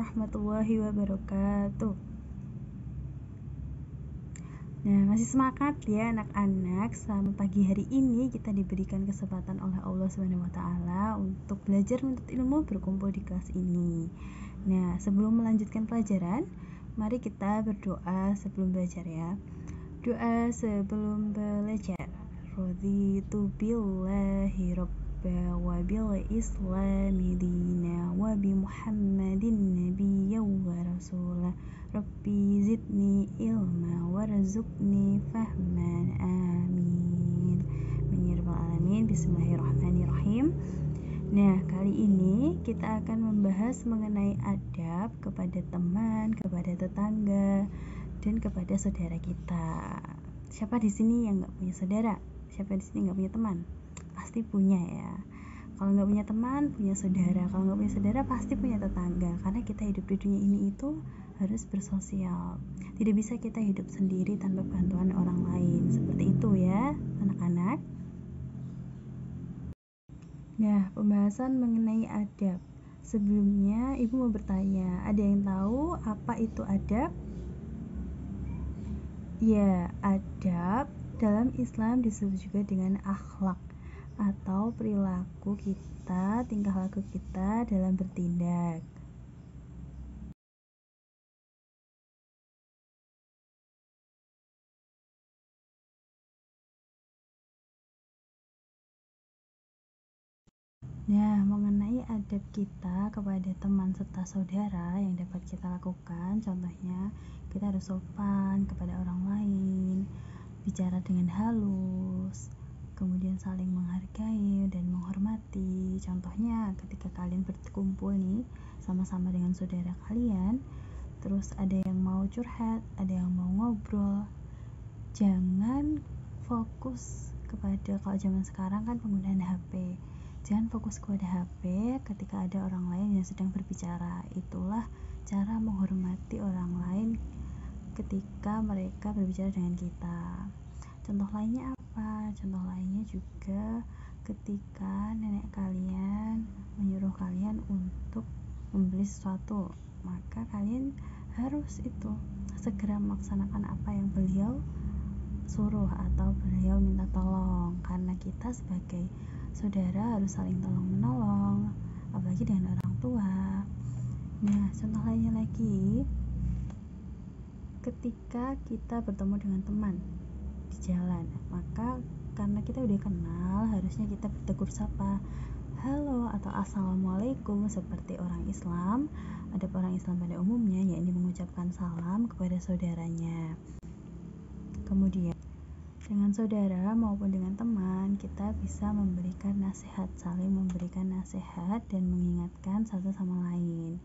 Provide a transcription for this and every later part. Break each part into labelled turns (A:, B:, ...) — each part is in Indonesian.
A: warahmatullahi wabarakatuh. Nah, masih semangat ya anak-anak. Selama pagi hari ini kita diberikan kesempatan oleh Allah Subhanahu wa taala untuk belajar menuntut ilmu berkumpul di kelas ini. Nah, sebelum melanjutkan pelajaran, mari kita berdoa sebelum belajar ya. Doa sebelum belajar. Raditu billahi rabba wa bil islami dina wa bi muhammadin nabiyya wa rasulah. Rabbi zidni ilma warzuqni fahman. Amin. Ya rabbal alamin. Bismillahirrahmanirrahim. Nah, kali ini kita akan membahas mengenai adab kepada teman, kepada tetangga, dan kepada saudara kita. Siapa di sini yang nggak punya saudara? Siapa di sini nggak punya teman? Pasti punya ya. Kalau nggak punya teman, punya saudara. Kalau nggak punya saudara, pasti punya tetangga. Karena kita hidup di dunia ini itu harus bersosial. Tidak bisa kita hidup sendiri tanpa bantuan orang lain. Seperti itu ya, anak-anak. Nah, pembahasan mengenai adab. Sebelumnya, Ibu mau bertanya, ada yang tahu apa itu adab? Ya, adab dalam Islam disebut juga dengan akhlak atau perilaku kita, tingkah laku kita dalam bertindak. Nah, mengenai adab kita kepada teman serta saudara yang dapat kita lakukan, contohnya kita harus sopan kepada orang lain, bicara dengan halus, kemudian saling menghargai dan menghormati. Contohnya ketika kalian berkumpul nih sama-sama dengan saudara kalian, terus ada yang mau curhat, ada yang mau ngobrol, jangan fokus kepada, kalau zaman sekarang kan penggunaan HP, jangan fokus kepada HP ketika ada orang lain yang sedang berbicara. Itulah cara menghormati orang lain ketika mereka berbicara dengan kita. Contoh lainnya apa? Contoh lainnya juga ketika nenek kalian menyuruh kalian untuk membeli sesuatu, maka kalian harus itu segera melaksanakan apa yang beliau suruh atau beliau minta tolong, karena kita sebagai saudara harus saling tolong menolong, apalagi dengan orang tua. Nah, contoh lainnya lagi, ketika kita bertemu dengan teman di jalan, maka karena kita udah kenal, harusnya kita bertegur sapa, halo atau assalamualaikum seperti orang Islam. Ada orang Islam pada umumnya, yakni mengucapkan salam kepada saudaranya. Kemudian dengan saudara maupun dengan teman, kita bisa memberikan nasihat, saling memberikan nasihat dan mengingatkan satu sama lain.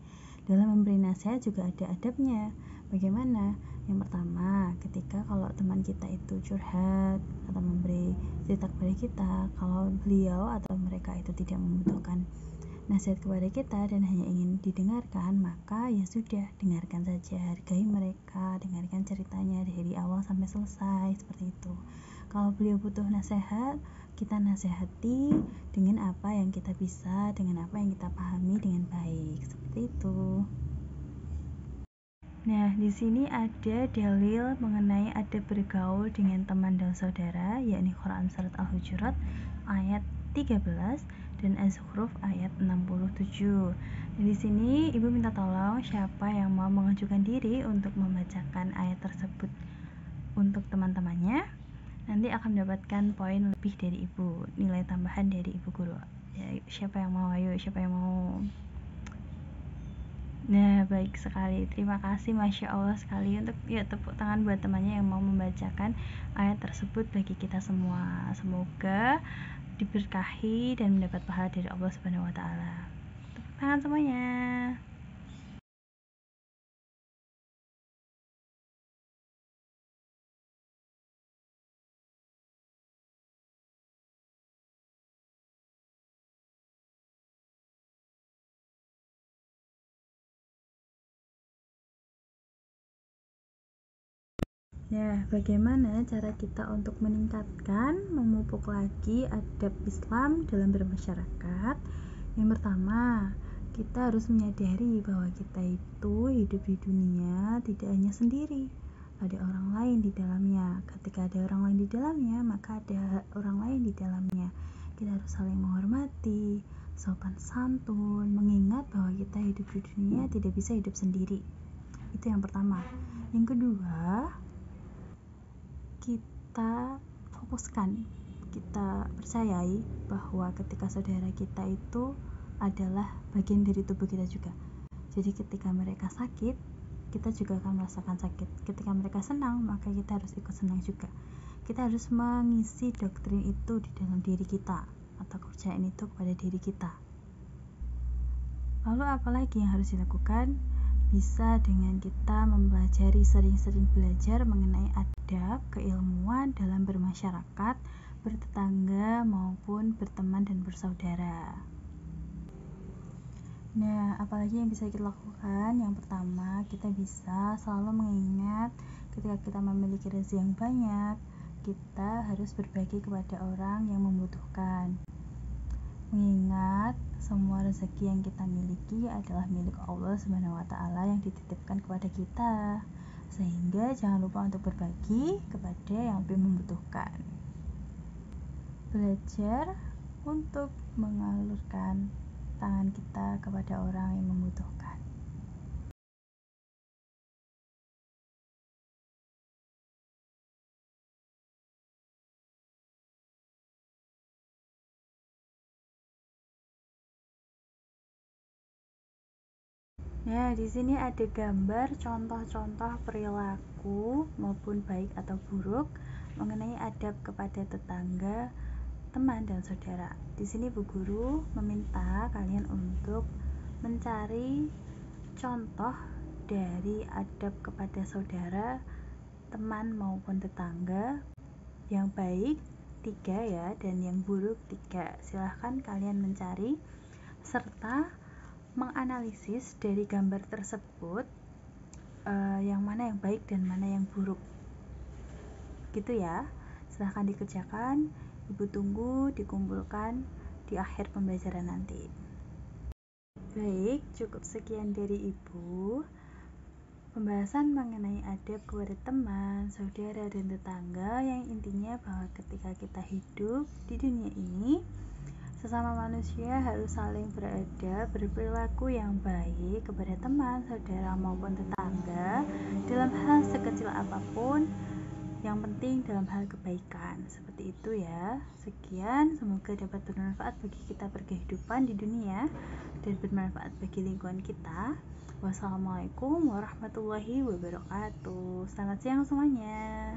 A: Dalam memberi nasihat juga ada adabnya. Bagaimana? Yang pertama, ketika kalau teman kita itu curhat atau memberi cerita kepada kita, kalau beliau atau mereka itu tidak membutuhkan nasihat kepada kita dan hanya ingin didengarkan, maka ya sudah, dengarkan saja, hargai mereka, dengarkan ceritanya dari awal sampai selesai, seperti itu. Kalau beliau butuh nasihat, kita nasihati dengan apa yang kita bisa, dengan apa yang kita pahami dengan baik, seperti itu. Nah, di sini ada dalil mengenai adab bergaul dengan teman dan saudara, yakni Quran Surat Al-Hujurat ayat 13 dan Az-Zukhruf ayat 67. Dan di sini Ibu minta tolong siapa yang mau mengajukan diri untuk membacakan ayat tersebut untuk teman-temannya, nanti akan mendapatkan poin lebih dari Ibu, nilai tambahan dari Ibu guru. Ya, siapa yang mau? Ayo, siapa yang mau? Nah, baik sekali. Terima kasih, Masya Allah sekali. Untuk ya, tepuk tangan buat temannya yang mau membacakan ayat tersebut bagi kita semua. Semoga diberkahi dan mendapat pahala dari Allah Subhanahu wa taala. Tepuk tangan semuanya. Ya, bagaimana cara kita untuk meningkatkan, memupuk lagi adab Islam dalam bermasyarakat? Yang pertama, Kita harus menyadari bahwa kita itu hidup di dunia tidak hanya sendiri, ada orang lain di dalamnya. Ketika ada orang lain di dalamnya, maka ada orang lain di dalamnya. Kita harus saling menghormati, sopan santun, mengingat bahwa kita hidup di dunia tidak bisa hidup sendiri. Itu yang pertama. Yang kedua, kita fokuskan, kita percayai bahwa ketika saudara kita itu adalah bagian dari tubuh kita juga. Jadi ketika mereka sakit, kita juga akan merasakan sakit. Ketika mereka senang, maka kita harus ikut senang juga. Kita harus mengisi doktrin itu di dalam diri kita, atau kepercayaan itu kepada diri kita. Lalu apalagi yang harus dilakukan? Bisa dengan kita mempelajari, sering-sering belajar mengenai adab, keilmuan dalam bermasyarakat, bertetangga maupun berteman dan bersaudara. Nah, apalagi yang bisa kita lakukan? Yang pertama, kita bisa selalu mengingat ketika kita memiliki rezeki yang banyak, kita harus berbagi kepada orang yang membutuhkan. Mengingat semua rezeki yang kita miliki adalah milik Allah SWT yang dititipkan kepada kita. Sehingga jangan lupa untuk berbagi kepada yang lebih membutuhkan. Belajar untuk mengalurkan tangan kita kepada orang yang membutuhkan. Nah, di sini ada gambar contoh-contoh perilaku maupun baik atau buruk mengenai adab kepada tetangga, teman dan saudara. Di sini Bu Guru meminta kalian untuk mencari contoh dari adab kepada saudara, teman maupun tetangga yang baik 3 ya, dan yang buruk 3. Silahkan kalian mencari serta menganalisis dari gambar tersebut yang mana yang baik dan mana yang buruk. Gitu ya. Silahkan dikerjakan. Ibu tunggu dikumpulkan di akhir pembelajaran nanti. Baik, cukup sekian dari Ibu. Pembahasan mengenai adab kepada teman, saudara, dan tetangga yang intinya bahwa ketika kita hidup di dunia ini, sesama manusia harus saling beradab, berperilaku yang baik kepada teman, saudara, maupun tetangga dalam hal sekecil apapun, yang penting dalam hal kebaikan. Seperti itu ya. Sekian, semoga dapat bermanfaat bagi kita berkehidupan di dunia dan bermanfaat bagi lingkungan kita. Wassalamualaikum warahmatullahi wabarakatuh. Selamat siang semuanya.